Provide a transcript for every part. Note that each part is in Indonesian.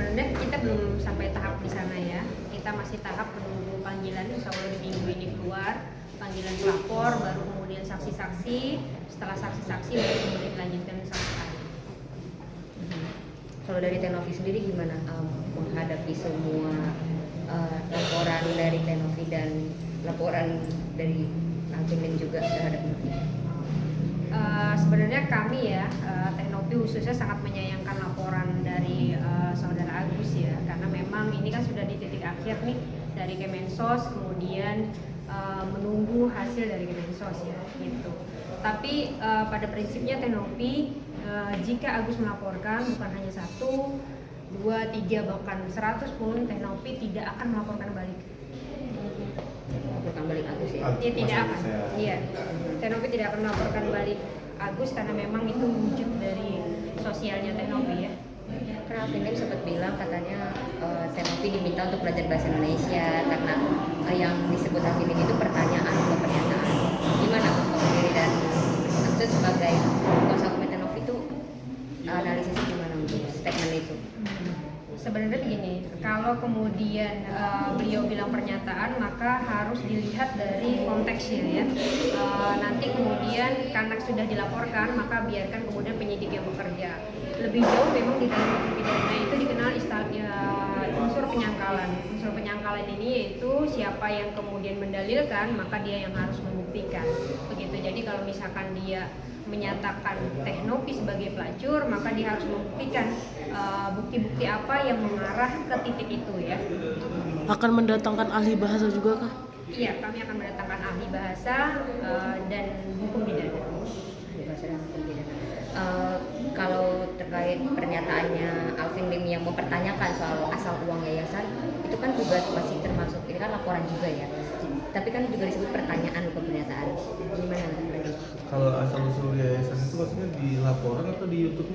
sebenarnya kita belum sampai tahap di sana ya. Kita masih tahap menunggu panggilan, insya Allah di minggu ini keluar panggilan pelapor, baru kemudian saksi-saksi. Setelah saksi-saksi baru kemudian dilanjutkan saksi. Kalau dari Tenovi sendiri gimana menghadapi semua laporan dari Tenovi dan laporan dari Alvin Lim juga terhadap Novi? Sebenarnya kami ya, Teknopi khususnya sangat menyayangkan laporan dari saudara Agus ya, karena memang ini kan sudah di titik akhir nih dari Kemensos, kemudian menunggu hasil dari Kemensos ya gitu. Tapi pada prinsipnya Teknopi jika Agus melaporkan bukan hanya 1, 2, 3 bahkan 100 pun Teknopi tidak akan melaporkan balik. Melaporkan balik Agus ya? Dia tidak akan. Iya. Teknopi tidak akan melaporkan balik Agus karena memang itu wujud dari sosialnya Teknopi ya. Karena Alvin Lim sempat bilang katanya Teknopi diminta untuk belajar bahasa Indonesia karena yang disebut Alvin Lim itu pertanyaan atau pernyataan. Gimana Pak Diri dan itu sebagai kuasa hukum Teknopi itu analisisnya gimana untuk statement itu? Sebenarnya begini, kalau kemudian beliau bilang pernyataan maka harus dilihat dari konteksnya ya. Nanti kemudian karena sudah dilaporkan maka biarkan kemudian penyidik yang bekerja. Lebih jauh memang di dalam hukum pidana itu dikenal istilahnya unsur penyangkalan. Unsur penyangkalan ini yaitu siapa yang kemudian mendalilkan maka dia yang harus membuktikan. Begitu. Jadi kalau misalkan dia menyatakan Teknopi sebagai pelacur maka dia harus membuktikan bukti-bukti apa yang mengarah ke titik itu ya. Akan mendatangkan ahli bahasa juga kah? Iya, kami akan mendatangkan ahli bahasa dan hukum pidana. Ahli bahasa dan hukum pidana. Kalau terkait pernyataannya Alvin Lim yang mempertanyakan soal asal uang yayasan, itu kan juga masih termasuk, ini kan laporan juga ya. Tapi kan juga disebut pertanyaan bukan pernyataan. Gimana nanti? Kalau asal usul yayasan itu maksudnya di laporan atau di YouTube?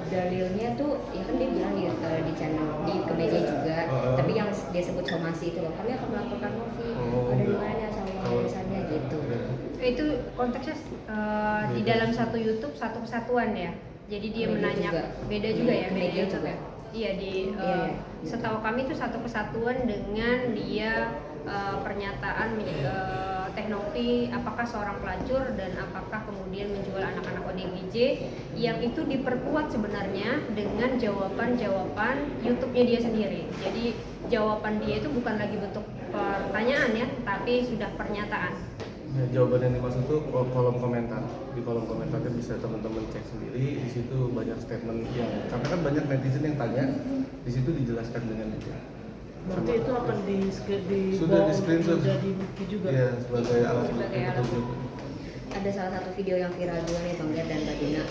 Dalilnya tuh ya kan dia bilang di channel di ke media juga, tapi yang dia sebut somasi itu loh, kami akan melaporkan Novi dari mana asal uang yayasannya gitu. Itu konteksnya di dalam satu YouTube satu kesatuan ya. Jadi dia menanya beda juga ya media YouTube juga. ya. Iya setahu kami itu satu kesatuan dengan dia pernyataan Teknopi apakah seorang pelacur dan apakah kemudian menjual anak-anak ODGJ yang itu diperkuat sebenarnya dengan jawaban-jawaban YouTube-nya dia sendiri. Jadi jawaban dia itu bukan lagi bentuk pertanyaan ya, tapi sudah pernyataan. Ya, jawaban yang dimaksud itu kolom komentar. Di kolom komentarnya bisa teman-teman cek sendiri. Di situ banyak statement yang karena kan banyak netizen yang tanya. Di situ dijelaskan dengan itu. Berarti itu akan sudah di screenshot jadi bukti juga. Iya, sebagai alat bukti. Ada salah satu video yang viral juga nih Bang Ger dan Mbak Dina,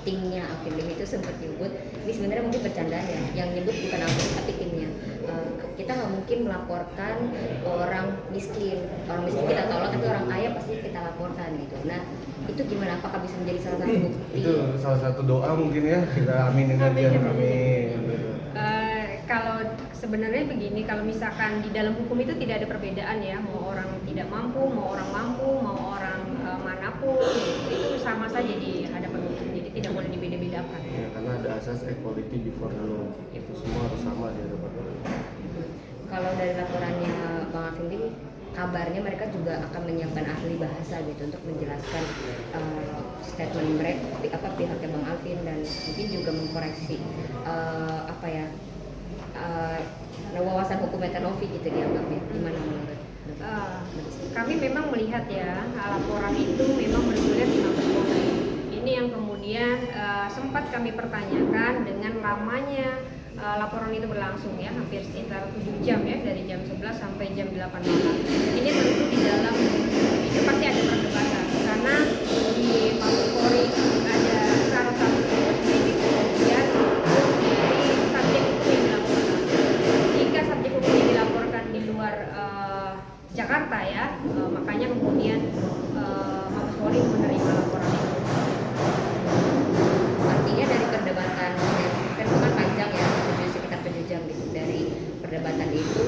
timnya Alvin Lim itu sempat nyebut, ini sebenarnya mungkin bercandaan ya, yang nyebut bukan Alvin tapi timnya. Kita nggak mungkin melaporkan orang miskin kita tolak, tapi orang kaya pasti kita laporkan gitu. Nah itu gimana? Apakah bisa menjadi salah satu bukti? Itu salah satu doa mungkin ya, kita aminin aja, amin. Kalau sebenarnya begini, kalau misalkan di dalam hukum itu tidak ada perbedaan ya, mau orang tidak mampu, mau orang mampu, mau orang manapun itu sama saja di hadapan hukum, jadi tidak boleh dibeda-bedakan. Ya, karena ada asas equality before the law, itu semua harus sama di hadapan hukum. Kalau dari laporannya Bang Alvin Lim, kabarnya mereka juga akan menyiapkan ahli bahasa gitu untuk menjelaskan statement mereka, pihaknya Bang Alvin dan mungkin juga mengkoreksi wawasan hukum Teknovi gitu dianggapnya. Gimana menurut? Kami memang melihat ya laporan itu memang bergulir di Mabes Polri. Ini yang kemudian sempat kami pertanyakan dengan lamanya laporan itu berlangsung ya, hampir sekitar 7 jam ya, dari jam 11 sampai jam 8 malam. Ini tentu di dalam itu pasti ada perdebatan karena di Mabes Polri ada salah satu kemudian subjek hukum yang dilaporkan. Jika subjek hukum yang dilaporkan di luar Jakarta ya, makanya kemudian Mabes Polri menerima laporan itu. Artinya dari perdebatan kan itu kan panjang ya, sekitar 7 jam gitu. Dari perdebatan itu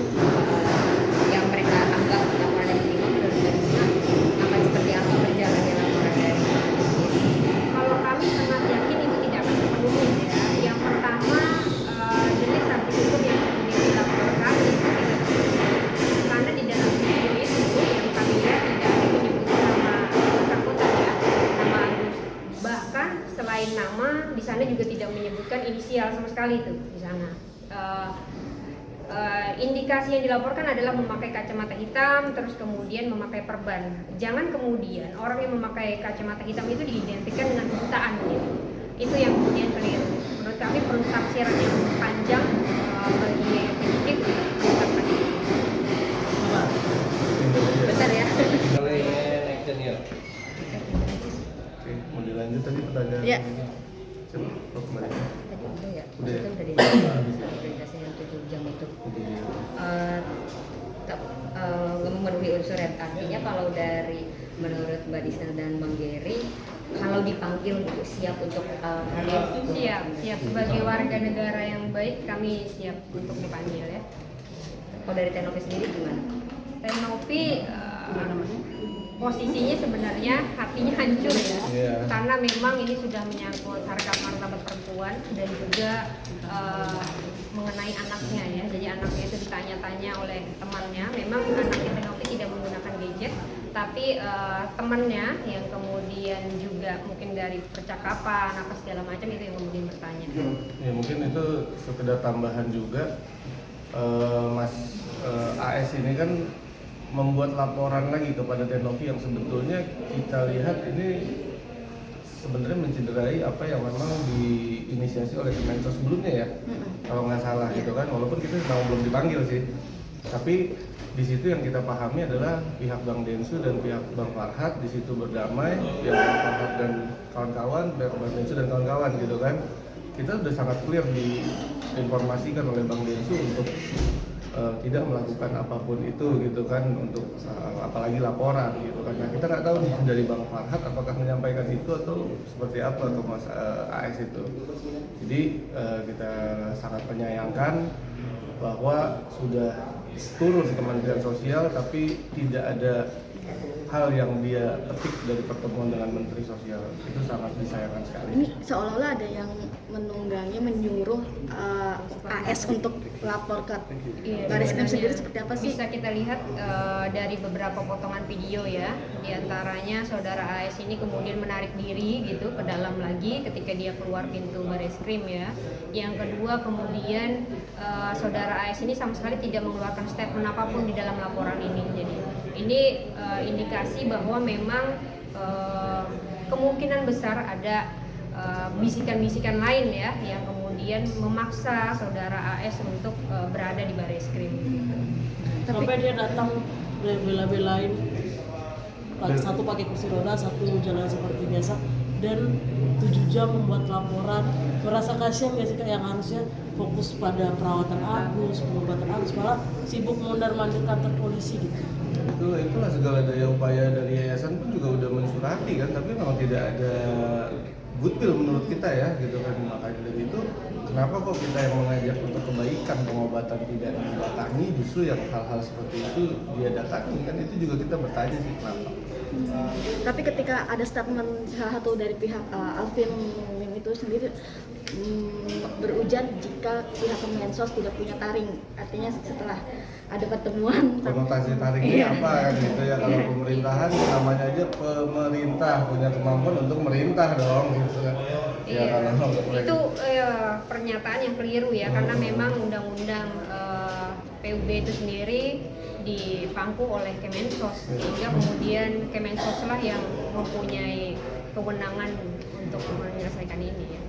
yang mereka anggap laporan yang diterima menurut Mbak Risma akan seperti apa berjalannya laporan dari Kalau tidak menyebutkan inisial sama sekali itu di sana. Indikasi yang dilaporkan adalah memakai kacamata hitam, terus kemudian memakai perban. Jangan kemudian orang yang memakai kacamata hitam itu diidentikan dengan kebutaan gitu. Itu yang kemudian keliru. Menurut kami perlu tafsiran yang panjang bagi penyidik tentang ini. Bentar ya. Oke, mau dilanjut tadi pertanyaan. Ya. Coba kembali. Tadi udah ya, Udah ya? maksudnya udah dikasih yang 7 jam itu. Memenuhi unsur artinya kalau dari menurut Mbak Disna dan Bang Geri, kalau dipanggil gitu siap untuk hadir. Siap sebagai warga negara yang baik, kami siap untuk dipanggil ya. Kalau dari Tenovi sendiri gimana? Tenovi posisinya sebenarnya hatinya hancur ya, karena memang ini sudah menyangkut harkat martabat perempuan dan juga mengenai anaknya ya. Jadi anaknya itu ditanya-tanya oleh temannya. Memang anaknya Tenovi tidak menggunakan gadget, tapi temannya yang kemudian juga mungkin dari percakapan apa segala macam itu yang kemudian bertanya. Ya mungkin itu sekedar tambahan juga. Mas AS ini kan membuat laporan lagi kepada Tenovi yang sebetulnya kita lihat ini sebenarnya mencederai apa yang memang diinisiasi oleh Kemensos sebelumnya ya, kalau nggak salah gitu kan, walaupun kita belum dipanggil sih, tapi di situ yang kita pahami adalah pihak Bang Densu dan pihak Bang Farhad di situ berdamai, pihak Bang Farhad dan kawan-kawan, pihak Bang Densu dan kawan-kawan gitu kan. Kita sudah sangat clear diinformasikan oleh Bang Densu untuk tidak melakukan apapun itu gitu kan, untuk apalagi laporan gitu kan. Nah, kita nggak tahu nih dari Bang Farhad apakah menyampaikan itu atau seperti apa ke Mas AS itu. Jadi kita sangat menyayangkan bahwa sudah turun Kementerian Sosial tapi tidak ada hal yang dia petik dari pertemuan dengan Menteri Sosial. Itu sangat disayangkan sekali. Ini seolah-olah ada yang menunggangi, menyuruh AS untuk lapor ke Baris Krim sendiri, seperti apa sih? Bisa kita lihat dari beberapa potongan video ya. Di antaranya saudara AS ini kemudian menarik diri gitu ke dalam lagi ketika dia keluar pintu Baris Krim ya. Yang kedua kemudian saudara AS ini sama sekali tidak mengeluarkan statement apapun di dalam laporan ini. Jadi ini indikasi bahwa memang kemungkinan besar ada bisikan-bisikan lain ya yang kemudian memaksa saudara AS untuk berada di Baris Krim. Sampai dia datang bela-belain, satu pakai kursi roda, satu jalan seperti biasa, dan 7 jam membuat laporan. Merasa kasihan nggak sih Kak, yang harusnya fokus pada perawatan Agus, pengobatan Agus, malah sibuk mondar-mandir kantor polisi gitu. Itulah segala daya upaya dari yayasan pun juga udah mensurati kan, tapi memang tidak ada goodwill menurut kita ya gitu kan. Makanya dari itu kenapa kok kita yang mengajak untuk kebaikan pengobatan tidak didatangi, justru yang hal-hal seperti itu dia datangi kan, itu juga kita bertanya sih kenapa. Tapi ketika ada statement salah satu dari pihak Alvin itu sendiri berujar jika pihak Kemensos tidak punya taring, artinya setelah ada pertemuan konotasi taring ini apa kan gitu ya, kalau pemerintahan namanya aja pemerintah punya kemampuan untuk merintah dong gitu kan. Ya, Iya, kalau itu pernyataan yang keliru ya, karena memang undang-undang PUB itu sendiri dipangku oleh Kemensos, sehingga kemudian Kemensos lah yang mempunyai kewenangan untuk menyelesaikan ini ya.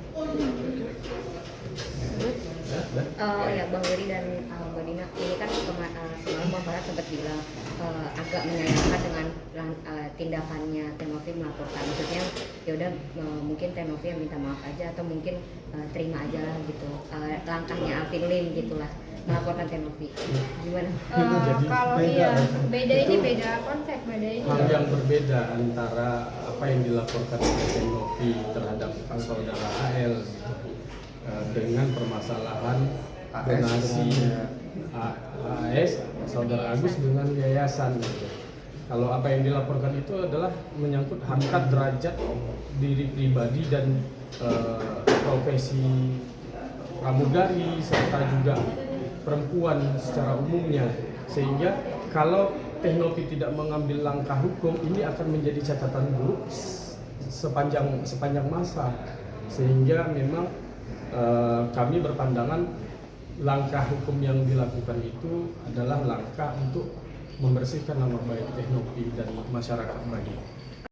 Ya Bang Geri dan Mbak Dina, ini kan semalam Bang Farhad sempat bilang agak menyayangkan dengan tindakannya Tenovi melaporkan. Maksudnya ya udah mungkin Tenovi yang minta maaf aja, atau mungkin terima aja lah gitu langkahnya Alvin Lim gitulah melaporkan Tenovi. Gimana? Kalau iya beda konsep, beda ini. Hal yang berbeda antara apa yang dilaporkan oleh Tenovi terhadap saudara AL gitu, dengan permasalahan donasi AS saudara Agus dengan yayasan gitu. Kalau apa yang dilaporkan itu adalah menyangkut harkat derajat diri pribadi dan profesi pramugari serta juga perempuan secara umumnya, sehingga kalau Tenovi tidak mengambil langkah hukum, ini akan menjadi catatan buruk sepanjang masa, sehingga memang kami berpandangan langkah hukum yang dilakukan itu adalah langkah untuk membersihkan nama baik Teknopi dan masyarakat Bali.